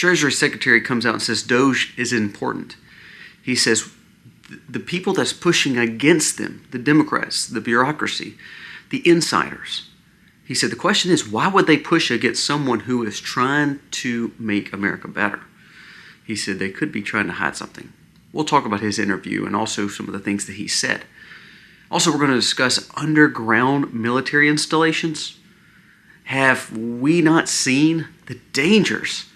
Treasury Secretary comes out and says Doge is important. He says the people that's pushing against them, the Democrats, the bureaucracy, the insiders, he said the question is, why would they push against someone who is trying to make America better? He said they could be trying to hide something. We'll talk about his interview and also some of the things that he said. Also, we're going to discuss underground military installations. Have we not seen the dangers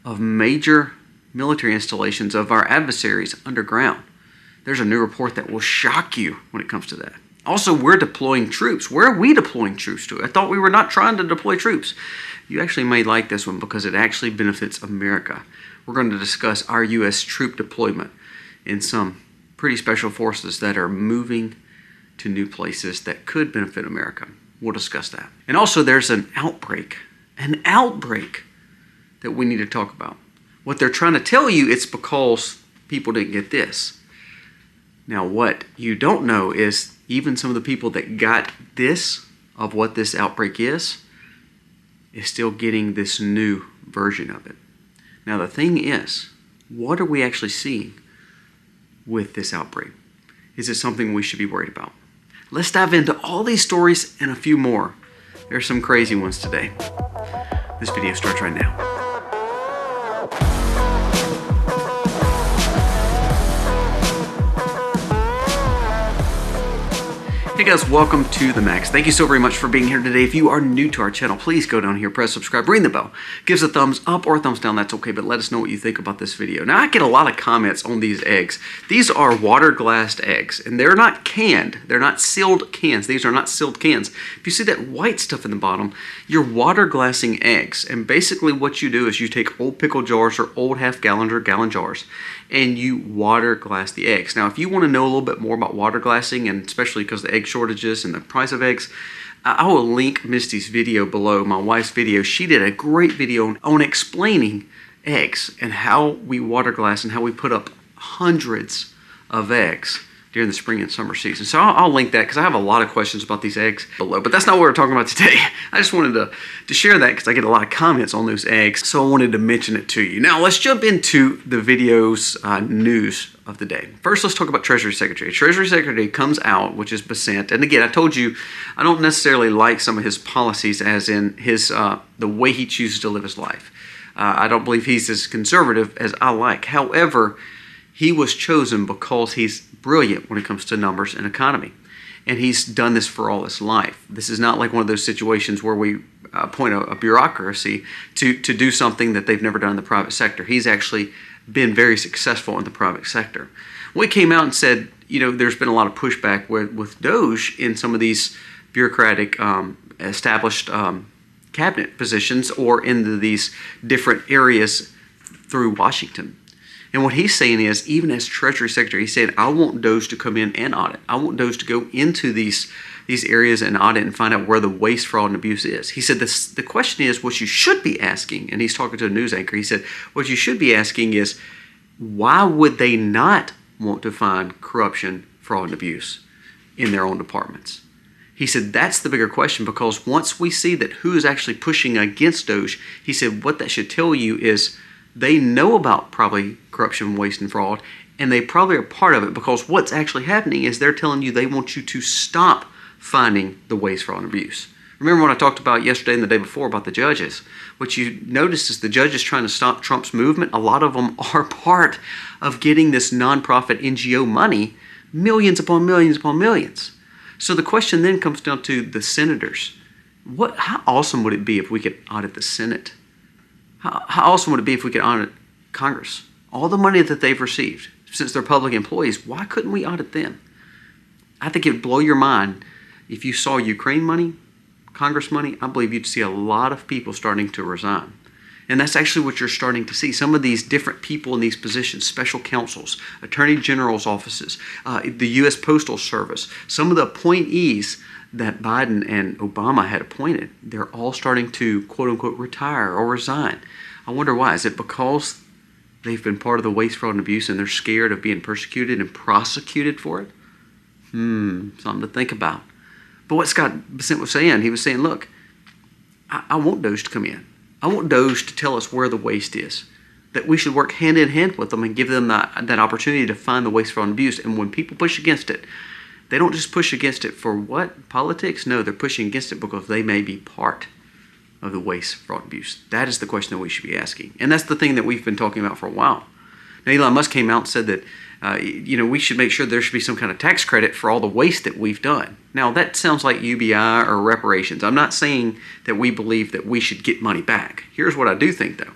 of major military installations of our adversaries underground? There's a new report that will shock you when it comes to that. Also, we're deploying troops. Where are we deploying troops to? I thought we were not trying to deploy troops. You actually may like this one because it actually benefits America. We're going to discuss our U.S. troop deployment in some pretty special forces that are moving to new places that could benefit America. We'll discuss that. And also, there's an outbreak that we need to talk about. What they're trying to tell you, it's because people didn't get this. Now, what you don't know is even some of the people that got this, of what this outbreak is still getting this new version of it. Now, the thing is, what are we actually seeing with this outbreak? Is it something we should be worried about? Let's dive into all these stories and a few more. There's some crazy ones today. This video starts right now. Hey guys, welcome to The Max. Thank you so very much for being here today. If you are new to our channel, please go down here, press subscribe, ring the bell. Give us a thumbs up or a thumbs down, that's okay, but let us know what you think about this video. Now, I get a lot of comments on these eggs. These are water glassed eggs, and they're not canned. They're not sealed cans. These are not sealed cans. If you see that white stuff in the bottom, you're water glassing eggs. And basically what you do is you take old pickle jars or old half-gallon or gallon jars, and you water glass the eggs. Now, if you want to know a little bit more about water glassing, and especially because of the egg shortages and the price of eggs, I will link Misty's video below, my wife's video. She did a great video on explaining eggs and how we water glass and how we put up hundreds of eggs during the spring and summer season. So I'll link that because I have a lot of questions about these eggs below, but that's not what we're talking about today. I just wanted to share that because I get a lot of comments on those eggs, so I wanted to mention it to you. Now let's jump into the video's news of the day. First, let's talk about Treasury Secretary. Treasury Secretary comes out, which is Besant, and again, I told you I don't necessarily like some of his policies, as in his the way he chooses to live his life. I don't believe he's as conservative as I like. However, he was chosen because he's brilliant when it comes to numbers and economy. And he's done this for all his life. This is not like one of those situations where we appoint a bureaucracy to do something that they've never done in the private sector. He's actually been very successful in the private sector. We came out and said, you know, there's been a lot of pushback with Doge in some of these bureaucratic established cabinet positions or into these different areas through Washington. And what he's saying is, even as Treasury Secretary, he's saying, I want Doge to come in and audit. I want Doge to go into these areas and audit and find out where the waste, fraud, and abuse is. He said, the question is, what you should be asking, and he's talking to a news anchor, he said, what you should be asking is, why would they not want to find corruption, fraud, and abuse in their own departments? He said, that's the bigger question, because once we see that who is actually pushing against Doge, he said, what that should tell you is, they know about probably corruption, waste, and fraud, and they probably are part of it, because what's actually happening is they're telling you they want you to stop finding the waste, fraud, and abuse. Remember when I talked about yesterday and the day before about the judges? What you notice is the judges trying to stop Trump's movement. A lot of them are part of getting this nonprofit NGO money, millions upon millions upon millions. So the question then comes down to the senators. How awesome would it be if we could audit the Senate? How awesome would it be if we could audit Congress? All the money that they've received, since they're public employees, why couldn't we audit them? I think it would blow your mind if you saw Ukraine money, Congress money. I believe you'd see a lot of people starting to resign. And that's actually what you're starting to see. Some of these different people in these positions, special counsels, attorney general's offices, the U.S. Postal Service, some of the appointees that Biden and Obama had appointed, they're all starting to, quote-unquote, retire or resign. I wonder why. Is it because they've been part of the waste, fraud, and abuse, and they're scared of being persecuted and prosecuted for it? Something to think about. But what Scott Bessent was saying, he was saying, look, I want Doge to come in. I want Doge to tell us where the waste is. that we should work hand in hand with them and give them that opportunity to find the waste, fraud, and abuse. And when people push against it, they don't just push against it for what? Politics? No, they're pushing against it because they may be part of the waste, fraud, and abuse. That is the question that we should be asking. And that's the thing that we've been talking about for a while. Now, Elon Musk came out and said that we should make sure there should be some kind of tax credit for all the waste that we've done. Now, that sounds like UBI or reparations. I'm not saying that we believe that we should get money back. Here's what I do think, though.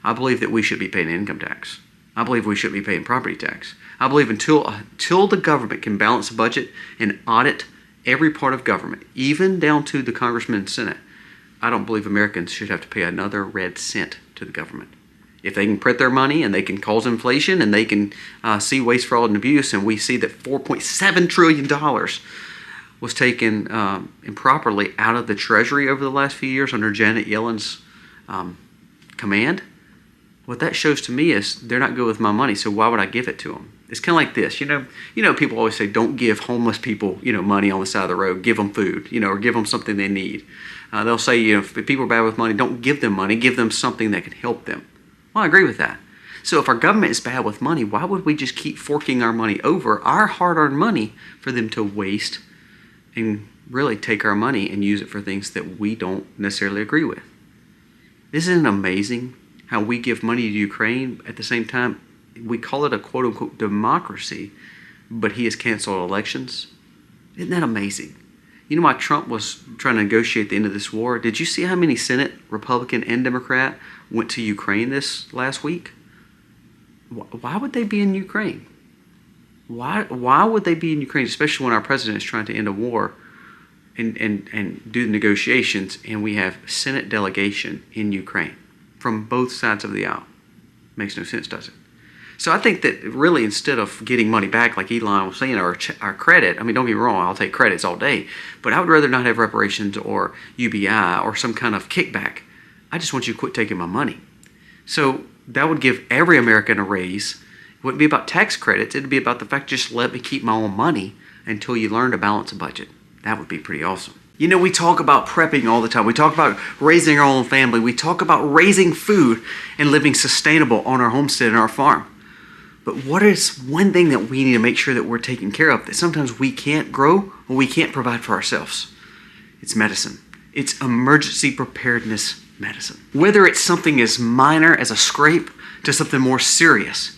I believe that we should be paying income tax. I believe we should be paying property tax. I believe until the government can balance a budget and audit every part of government, even down to the congressman and senate, I don't believe Americans should have to pay another red cent to the government. If they can print their money and they can cause inflation and they can see waste, fraud, and abuse, and we see that $4.7 trillion was taken improperly out of the Treasury over the last few years under Janet Yellen's command, what that shows to me is they're not good with my money, so why would I give it to them? It's kind of like this, people always say don't give homeless people, money on the side of the road, give them food, or give them something they need. They'll say, if people are bad with money, don't give them money, give them something that can help them. Well, I agree with that. So if our government is bad with money, why would we just keep forking our money over, our hard-earned money, for them to waste and really take our money and use it for things that we don't necessarily agree with? Isn't it amazing how we give money to Ukraine at the same time we call it a quote-unquote democracy, but he has canceled elections? Isn't that amazing? You know why Trump was trying to negotiate the end of this war? Did you see how many Senate, Republican and Democrat, went to Ukraine this last week? Why would they be in Ukraine? Why would they be in Ukraine, especially when our president is trying to end a war and do the negotiations, and we have Senate delegation in Ukraine from both sides of the aisle? Makes no sense, does it? So I think that really, instead of getting money back like Elon was saying, or our credit, don't get me wrong, I'll take credits all day, but I would rather not have reparations or UBI or some kind of kickback. I just want you to quit taking my money. So that would give every American a raise. It wouldn't be about tax credits. It would be about the fact, just let me keep my own money until you learn to balance a budget. That would be pretty awesome. We talk about prepping all the time. We talk about raising our own family. We talk about raising food and living sustainable on our homestead and our farm. But what is one thing that we need to make sure that we're taking care of that sometimes we can't grow or we can't provide for ourselves? It's medicine. It's emergency preparedness medicine. Whether it's something as minor as a scrape to something more serious,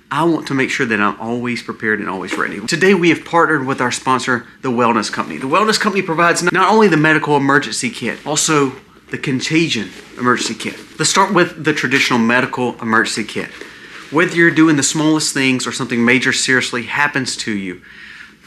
I want to make sure that I'm always prepared and always ready. Today we have partnered with our sponsor, the Wellness Company. The Wellness Company provides not only the medical emergency kit, also the contagion emergency kit. Let's start with the traditional medical emergency kit. Whether you're doing the smallest things or something major seriously happens to you,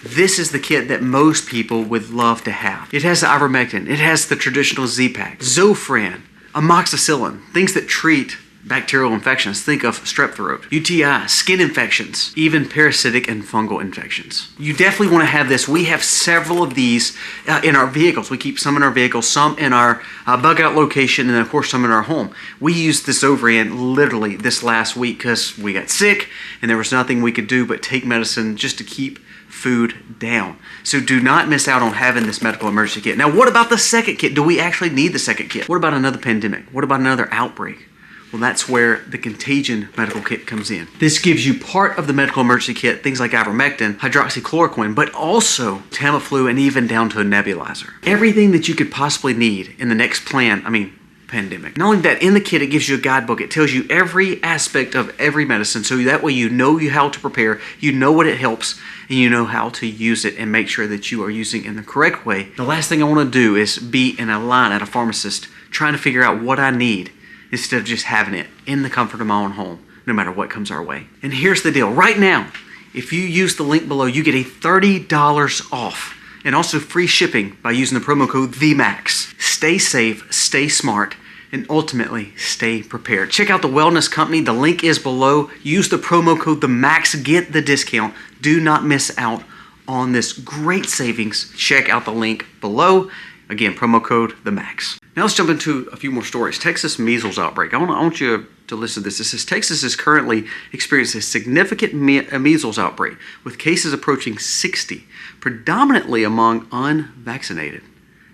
this is the kit that most people would love to have. It has the ivermectin, it has the traditional Z-Pack, Zofran, amoxicillin, things that treat bacterial infections. Think of strep throat, UTI, skin infections, even parasitic and fungal infections. You definitely want to have this. We have several of these in our vehicles. We keep some in our vehicles, some in our bug out location, and then of course some in our home. We used this Zofran literally this last week because we got sick and there was nothing we could do but take medicine just to keep food down. So do not miss out on having this medical emergency kit. Now, what about the second kit? Do we actually need the second kit? What about another pandemic? What about another outbreak? Well, that's where the contagion medical kit comes in. This gives you part of the medical emergency kit, things like ivermectin, hydroxychloroquine, but also Tamiflu and even down to a nebulizer. Everything that you could possibly need in the next pandemic. Not only that, in the kit, it gives you a guidebook. It tells you every aspect of every medicine, so that way you know how to prepare, you know what it helps, and you know how to use it and make sure that you are using it in the correct way. The last thing I want to do is be in a line at a pharmacist trying to figure out what I need, instead of just having it in the comfort of my own home, no matter what comes our way. And here's the deal. Right now, if you use the link below, you get a $30 off and also free shipping by using the promo code THEMAX. Stay safe, stay smart, and ultimately stay prepared. Check out the Wellness Company. The link is below. Use the promo code THEMAX. Get the discount. Do not miss out on this great savings. Check out the link below. Again, promo code THEMAX. Now let's jump into a few more stories. Texas measles outbreak. I want you to listen to this. It says Texas is currently experiencing a significant measles outbreak with cases approaching 60, predominantly among unvaccinated.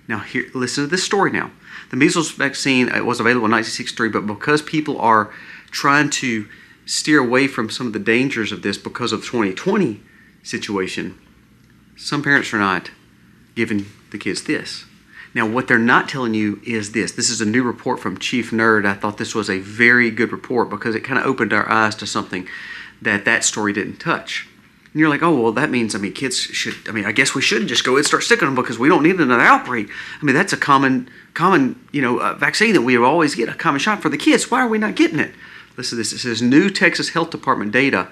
Now here, listen to this story now. The measles vaccine was available in 1963, but because people are trying to steer away from some of the dangers of this because of the 2020 situation, some parents are not giving the kids this. Now, what they're not telling you is this. This is a new report from Chief Nerd. I thought this was a very good report because it kind of opened our eyes to something that story didn't touch. And you're like, oh, well, that means, kids should, I guess we should just go and start sticking them because we don't need another outbreak. That's a common, vaccine that we always get, a common shot for the kids. Why are we not getting it? Listen to this. It says, new Texas Health Department data.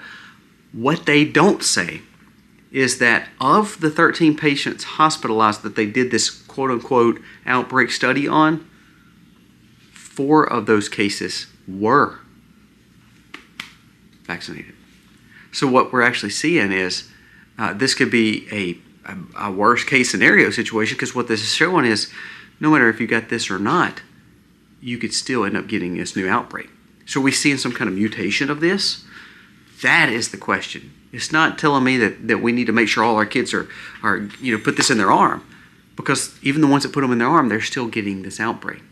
What they don't say is that of the 13 patients hospitalized that they did this quote-unquote outbreak study on, 4 of those cases were vaccinated. So what we're actually seeing is this could be a worst case scenario situation, because what this is showing is no matter if you got this or not, you could still end up getting this new outbreak. So are we seeing some kind of mutation of this? That is the question. It's not telling me that we need to make sure all our kids are put this in their arm, because even the ones that put them in their arm, they're still getting this outbreak.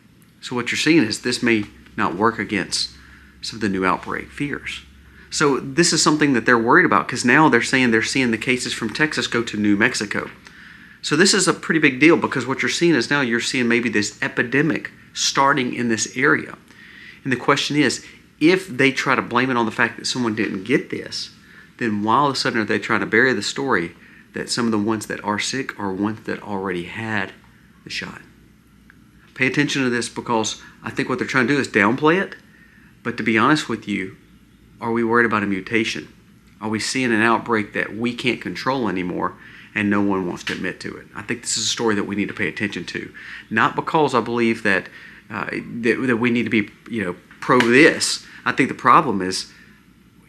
So what you're seeing is this may not work against some of the new outbreak fears. So this is something that they're worried about, because now they're saying they're seeing the cases from Texas go to New Mexico. So this is a pretty big deal, because what you're seeing is now you're seeing maybe this epidemic starting in this area. And the question is, if they try to blame it on the fact that someone didn't get this, then why all of a sudden are they trying to bury the story that some of the ones that are sick are ones that already had the shot? Pay attention to this, because I think what they're trying to do is downplay it. But to be honest with you, are we worried about a mutation? Are we seeing an outbreak that we can't control anymore and no one wants to admit to it? I think this is a story that we need to pay attention to. Not because I believe that we need to be pro this. I think the problem is,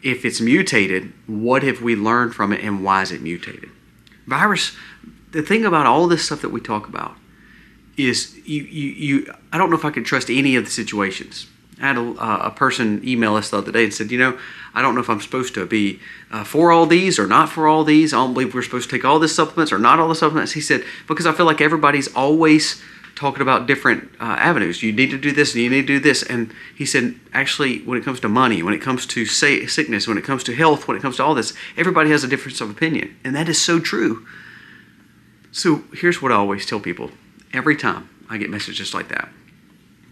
if it's mutated, what have we learned from it, and why is it mutated? Virus, the thing about all this stuff that we talk about is I don't know if I can trust any of the situations. I had a person email us the other day and said, I don't know if I'm supposed to be for all these or not for all these. I don't believe we're supposed to take all the supplements or not all the supplements. He said, because I feel like everybody's always talking about different avenues. You need to do this and you need to do this. And he said, actually, when it comes to money, when it comes to sickness, when it comes to health, when it comes to all this, everybody has a difference of opinion. And that is so true. So here's what I always tell people every time I get messages like that.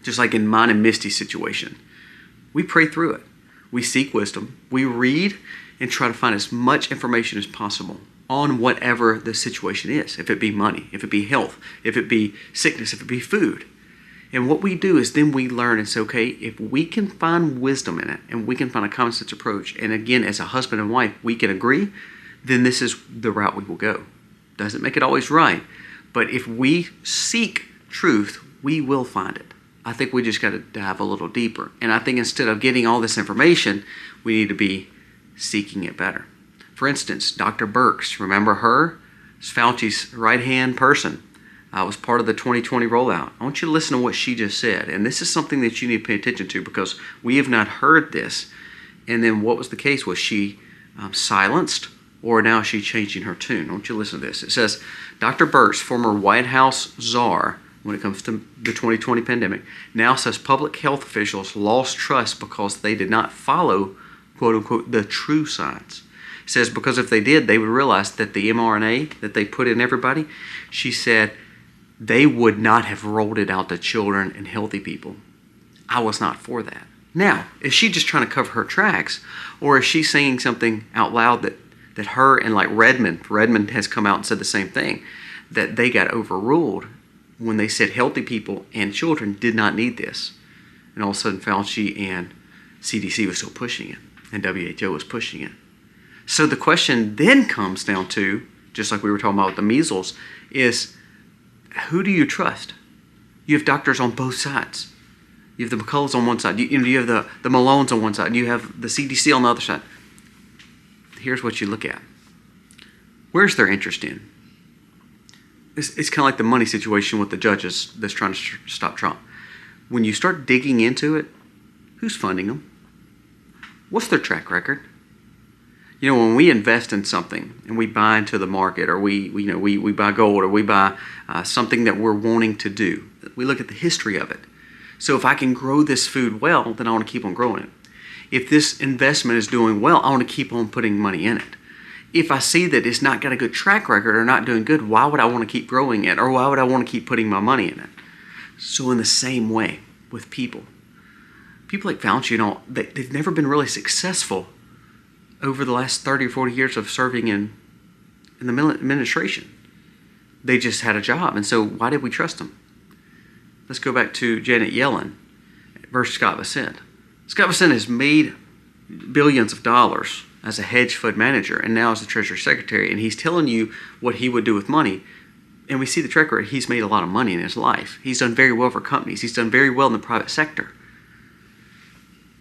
Just like in mine and Misty's situation, we pray through it. We seek wisdom. We read and try to find as much information as possible on whatever the situation is. If it be money, if it be health, if it be sickness, if it be food. And what we do is then we learn and say, okay, if we can find wisdom in it and we can find a common sense approach, and again, as a husband and wife, we can agree, then this is the route we will go. Doesn't make it always right, but if we seek truth, we will find it. I think we just got to dive a little deeper. And I think instead of getting all this information, we need to be seeking it better. For instance, Dr. Birx, remember her? It's Fauci's right-hand person. Was part of the 2020 rollout. I want you to listen to what she just said. And this is something that you need to pay attention to, because we have not heard this. And then what was the case? Was she silenced, or now is she changing her tune? I want you to listen to this. It says, Dr. Birx, former White House czar, when it comes to the 2020 pandemic, now says public health officials lost trust because they did not follow, quote unquote, the true science. It says because if they did, they would realize that the mRNA that they put in everybody, she said, they would not have rolled it out to children and healthy people. I was not for that. Now, is she just trying to cover her tracks, or is she saying something out loud that her and like Redmond has come out and said the same thing, that they got overruled when they said healthy people and children did not need this. And all of a sudden Fauci and CDC was still pushing it, and WHO was pushing it. So the question then comes down to, just like we were talking about with the measles, is who do you trust? You have doctors on both sides. You have the McCulloughs on one side. You have the Malones on one side. And you have the CDC on the other side. Here's what you look at. Where's their interest in? It's kind of like the money situation with the judges that's trying to stop Trump. When you start digging into it, who's funding them? What's their track record? When we invest in something and we buy into the market, or we buy gold, or we buy something that we're wanting to do, we look at the history of it. So if I can grow this food well, then I want to keep on growing it. If this investment is doing well, I want to keep on putting money in it. If I see that it's not got a good track record or not doing good, why would I want to keep growing it, or why would I want to keep putting my money in it? So in the same way with people like Fauci, they've never been really successful over the last 30 or 40 years of serving in the administration. They just had a job, and so why did we trust them? Let's go back to Janet Yellen versus Scott Bessent. Scott Bessent has made billions of dollars as a hedge fund manager and now as the Treasury Secretary, and he's telling you what he would do with money. And we see the track record. He's made a lot of money in his life. He's done very well for companies. He's done very well in the private sector.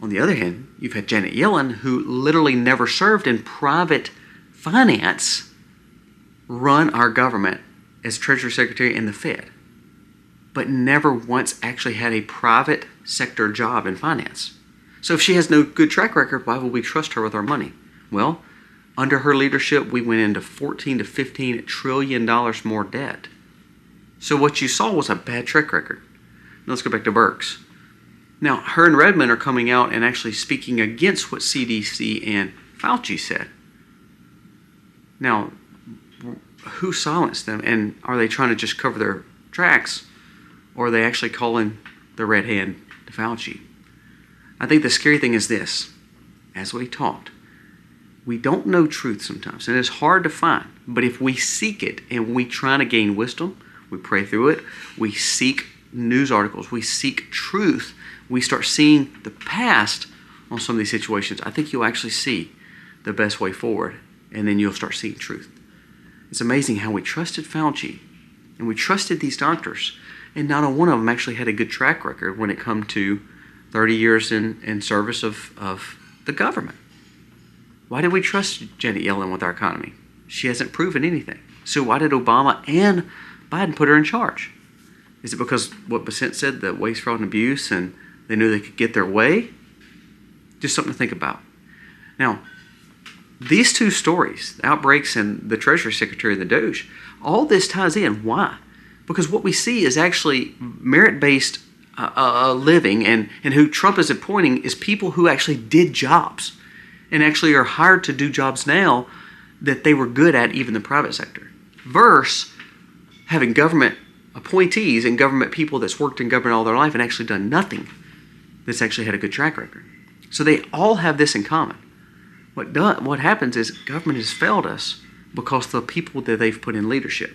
On the other hand, you've had Janet Yellen, who literally never served in private finance, run our government as Treasury Secretary and the Fed, but never once actually had a private sector job in finance. So if she has no good track record, why would we trust her with our money? Well, under her leadership, we went into $14 to $15 trillion more debt. So what you saw was a bad track record. Now let's go back to Birx. Now, her and Redmond are coming out and actually speaking against what CDC and Fauci said. Now, who silenced them? And are they trying to just cover their tracks? Or are they actually calling the red hand to Fauci? I think the scary thing is this. As we talked, we don't know truth sometimes, and it's hard to find. But if we seek it and we try to gain wisdom, we pray through it, we seek news articles, we seek truth, we start seeing the past on some of these situations, I think you'll actually see the best way forward, and then you'll start seeing truth. It's amazing how we trusted Fauci, and we trusted these doctors, and not a one of them actually had a good track record when it come to 30 years in service of the government. Why did we trust Janet Yellen with our economy? She hasn't proven anything. So why did Obama and Biden put her in charge? Is it because what Bessent said, that waste, fraud, and abuse, and they knew they could get their way? Just something to think about. Now, these two stories, the outbreaks and the Treasury Secretary and the Doge, all this ties in. Why? Because what we see is actually merit-based living, and who Trump is appointing is people who actually did jobs and actually are hired to do jobs now that they were good at, even the private sector, versus having government appointees and government people that's worked in government all their life and actually done nothing that's actually had a good track record. So they all have this in common. What happens is government has failed us because of the people that they've put in leadership.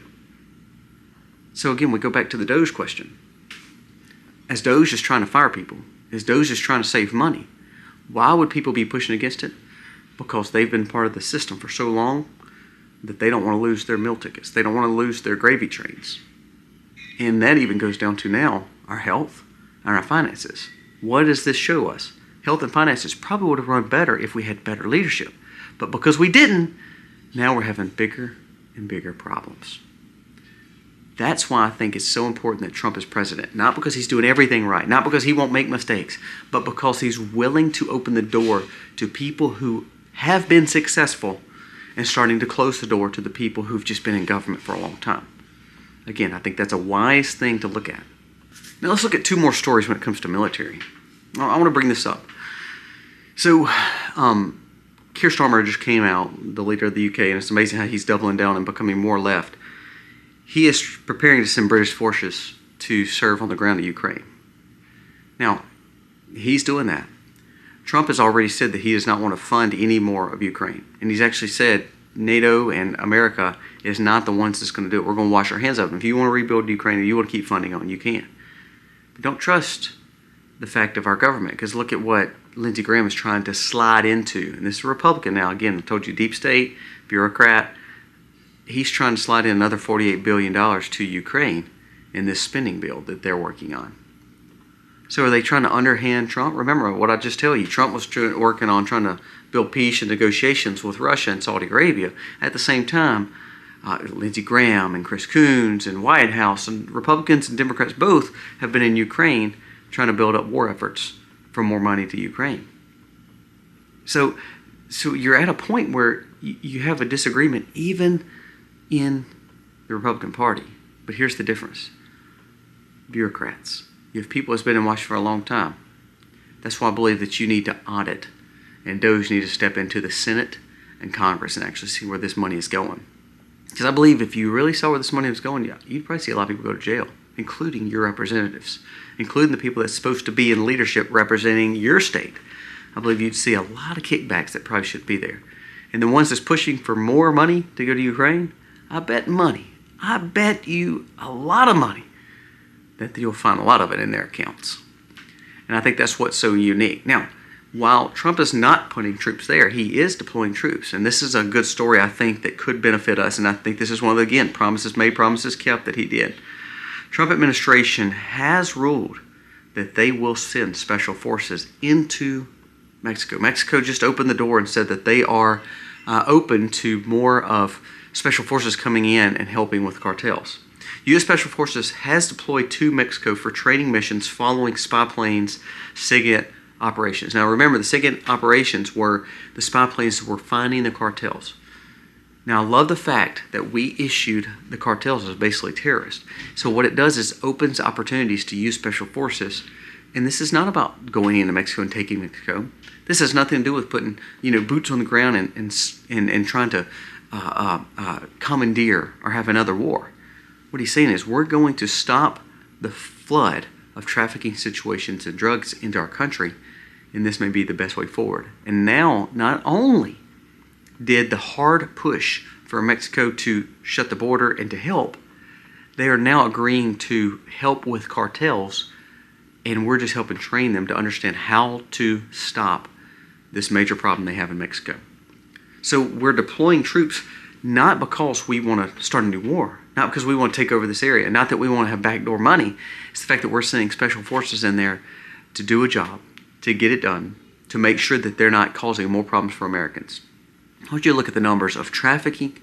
So again, we go back to the Doge question. As Doge is trying to fire people, as Doge is trying to save money, why would people be pushing against it? Because they've been part of the system for so long that they don't want to lose their meal tickets. They don't want to lose their gravy trains. And that even goes down to now our health and our finances. What does this show us? Health and finances probably would have run better if we had better leadership. But because we didn't, now we're having bigger and bigger problems. That's why I think it's so important that Trump is president. Not because he's doing everything right, not because he won't make mistakes, but because he's willing to open the door to people who have been successful and starting to close the door to the people who've just been in government for a long time. Again, I think that's a wise thing to look at. Now let's look at two more stories when it comes to military. I want to bring this up. So, Keir Starmer just came out, the leader of the UK, and it's amazing how he's doubling down and becoming more left. He is preparing to send British forces to serve on the ground in Ukraine. Now, he's doing that. Trump has already said that he does not want to fund any more of Ukraine. And he's actually said NATO and America is not the ones that's going to do it. We're going to wash our hands of it. If you want to rebuild Ukraine and you want to keep funding on it, you can. But don't trust the fact of our government, because look at what Lindsey Graham is trying to slide into. And this is a Republican now. Again, I told you, deep state, bureaucrat. He's trying to slide in another $48 billion to Ukraine in this spending bill that they're working on. So are they trying to underhand Trump? Remember what I just tell you. Trump was working on trying to build peace and negotiations with Russia and Saudi Arabia. At the same time, Lindsey Graham and Chris Coons and White House and Republicans and Democrats both have been in Ukraine trying to build up war efforts for more money to Ukraine. So you're at a point where you have a disagreement even in the Republican Party. But here's the difference. Bureaucrats. You have people that's been in Washington for a long time. That's why I believe that you need to audit and Doge need to step into the Senate and Congress and actually see where this money is going. Because I believe if you really saw where this money was going, you'd probably see a lot of people go to jail, including your representatives, including the people that's supposed to be in leadership representing your state. I believe you'd see a lot of kickbacks that probably shouldn't be there. And the ones that's pushing for more money to go to Ukraine, I bet you a lot of money that you'll find a lot of it in their accounts. And I think that's what's so unique. Now, while Trump is not putting troops there, he is deploying troops. And this is a good story, I think, that could benefit us. And I think this is one of the, again, promises made, promises kept that he did. Trump administration has ruled that they will send special forces into Mexico. Mexico just opened the door and said that they are open to more of special forces coming in and helping with cartels. U.S. Special Forces has deployed to Mexico for training missions following spy planes SIGINT operations. Now remember, the SIGINT operations were the spy planes that were finding the cartels. Now I love the fact that we issued the cartels as basically terrorists. So what it does is opens opportunities to use special forces. And this is not about going into Mexico and taking Mexico. This has nothing to do with putting boots on the ground and trying to commandeer or have another war. What he's saying is we're going to stop the flood of trafficking situations and drugs into our country, and this may be the best way forward. And now, not only did the hard push for Mexico to shut the border and to help, they are now agreeing to help with cartels, and we're just helping train them to understand how to stop this major problem they have in Mexico. So we're deploying troops not because we want to start a new war, not because we want to take over this area, not that we want to have backdoor money. It's the fact that we're sending special forces in there to do a job, to get it done, to make sure that they're not causing more problems for Americans. I want you to look at the numbers of trafficking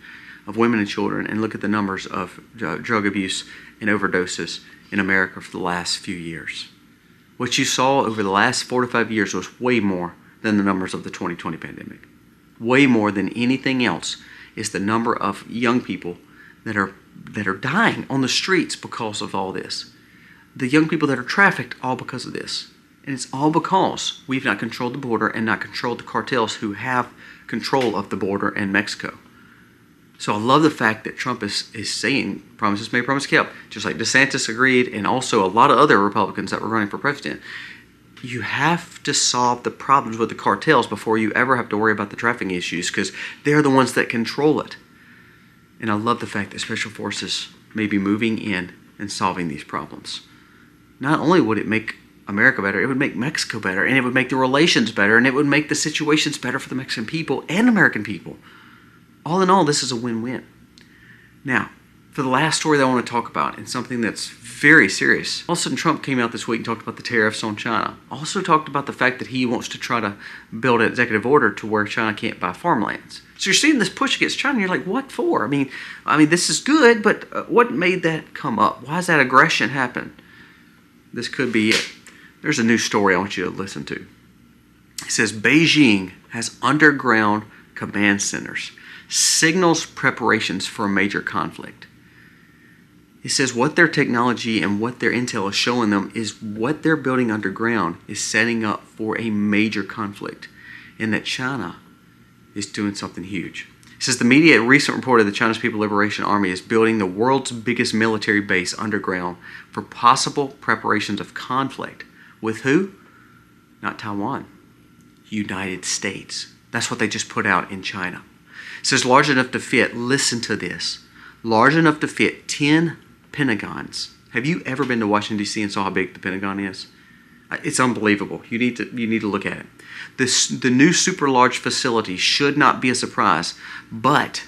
of women and children and look at the numbers of drug abuse and overdoses in America for the last few years. What you saw over the last 4 to 5 years was way more than the numbers of the 2020 pandemic. Way more than anything else is the number of young people that are dying on the streets because of all this. The young people that are trafficked, all because of this. And it's all because we've not controlled the border and not controlled the cartels who have control of the border in Mexico. So I love the fact that Trump is saying promises made, promises kept, just like DeSantis agreed, and also a lot of other Republicans that were running for president. You have to solve the problems with the cartels before you ever have to worry about the trafficking issues, because they're the ones that control it. And I love the fact that special forces may be moving in and solving these problems. Not only would it make America better, it would make Mexico better, and it would make the relations better, and it would make the situations better for the Mexican people and American people. All in all, this is a win-win. Now, for the last story that I want to talk about, and something that's very serious. All of a sudden, Trump came out this week and talked about the tariffs on China. Also talked about the fact that he wants to try to build an executive order to where China can't buy farmlands. So you're seeing this push against China, and you're like, what for? I mean, this is good, but what made that come up? Why does that aggression happen? This could be it. There's a new story I want you to listen to. It says Beijing has underground command centers, signals preparations for a major conflict. It says what their technology and what their intel is showing them is what they're building underground is setting up for a major conflict, and that China is doing something huge. It says the media recently reported that China's People's Liberation Army is building the world's biggest military base underground for possible preparations of conflict. With who? Not Taiwan. United States. That's what they just put out in China. It says large enough to fit, listen to this, large enough to fit 10 Pentagons. Have you ever been to Washington, D.C. and saw how big the Pentagon is? It's unbelievable. You need to look at it. The new super large facility should not be a surprise, but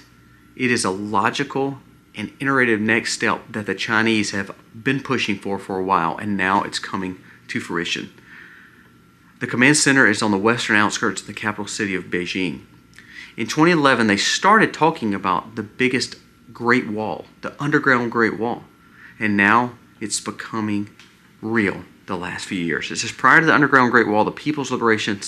it is a logical and iterative next step that the Chinese have been pushing for a while, and now it's coming to fruition. The command center is on the western outskirts of the capital city of Beijing. In 2011, they started talking about the biggest Great Wall, the underground Great Wall, and now it's becoming real the last few years. It says prior to the underground Great Wall, the People's Liberation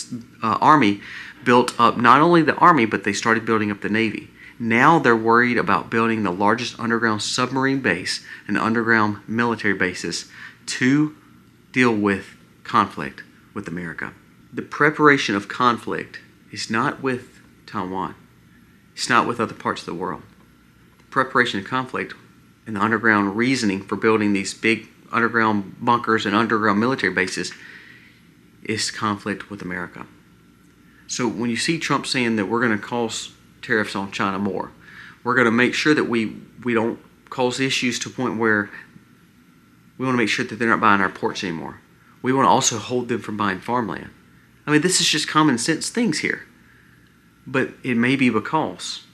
Army built up not only the army, but they started building up the Navy. Now they're worried about building the largest underground submarine base and underground military bases to deal with conflict with America. The preparation of conflict is not with Taiwan. It's not with other parts of the world. The preparation of conflict and the underground reasoning for building these big underground bunkers and underground military bases is conflict with America. So when you see Trump saying that we're going to cause tariffs on China more, we're going to make sure that we don't cause issues to a point where we want to make sure that they're not buying our ports anymore. We want to also hold them from buying farmland. I mean, this is just common sense things here. But it may be because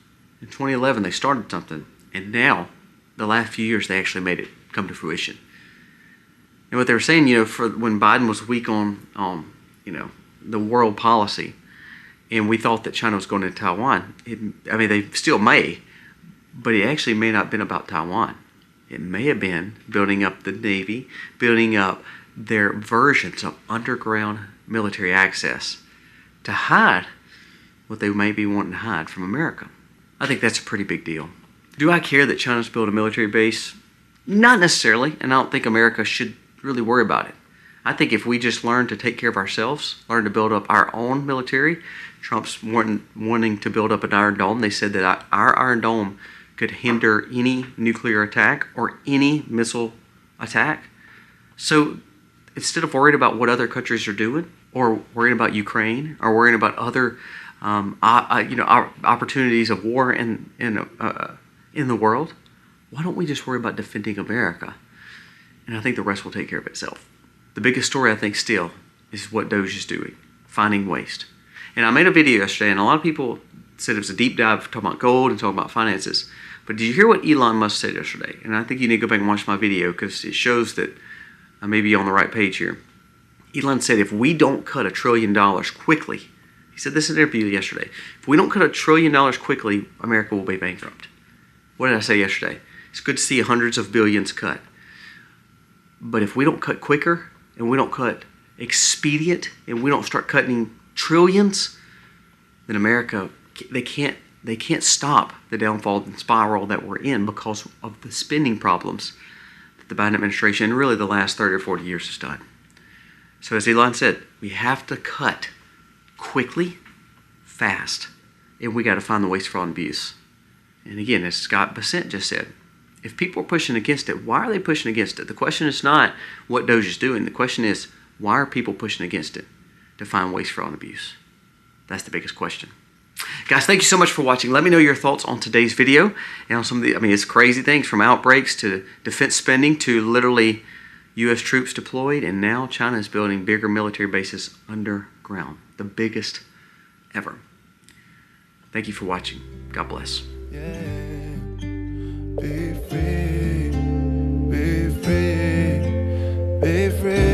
in 2011 they started something, and now, the last few years, they actually made it come to fruition. And what they were saying, for when Biden was weak on the world policy, and we thought that China was going to Taiwan, they still may, but it actually may not have been about Taiwan. It may have been building up the Navy, building up their versions of underground military access to hide what they may be wanting to hide from America. I think that's a pretty big deal. Do I care that China's built a military base? Not necessarily, and I don't think America should really worry about it. I think if we just learn to take care of ourselves, learn to build up our own military. Trump's wanting to build up an Iron Dome. They said that our Iron Dome could hinder any nuclear attack or any missile attack. So instead of worried about what other countries are doing, or worrying about Ukraine, or worrying about other opportunities of war in the world, why don't we just worry about defending America? And I think the rest will take care of itself. The biggest story, I think, still is what Doge is doing, finding waste. And I made a video yesterday, and a lot of people said it was a deep dive talking about gold and talking about finances. But did you hear what Elon Musk said yesterday? And I think you need to go back and watch my video because it shows that I may be on the right page here. Elon said if we don't cut $1 trillion quickly, he said this in an interview yesterday, if we don't cut $1 trillion quickly, America will be bankrupt. What did I say yesterday? It's good to see hundreds of billions cut. But if we don't cut quicker, and we don't cut expedient, and we don't start cutting trillions, then America, they can't stop the downfall and spiral that we're in because of the spending problems that the Biden administration, and really the last 30 or 40 years, has done. So as Elon said, we have to cut quickly, fast, and we got to find the waste, fraud, and abuse. And again, as Scott Bessent just said, if people are pushing against it, why are they pushing against it? The question is not what Doge is doing. The question is, why are people pushing against it to find waste, fraud, and abuse? That's the biggest question. Guys, thank you so much for watching. Let me know your thoughts on today's video and on some of the, it's crazy things from outbreaks to defense spending to literally U.S. troops deployed, and now China is building bigger military bases underground, the biggest ever. Thank you for watching. God bless. Yeah. Be free, be free, be free.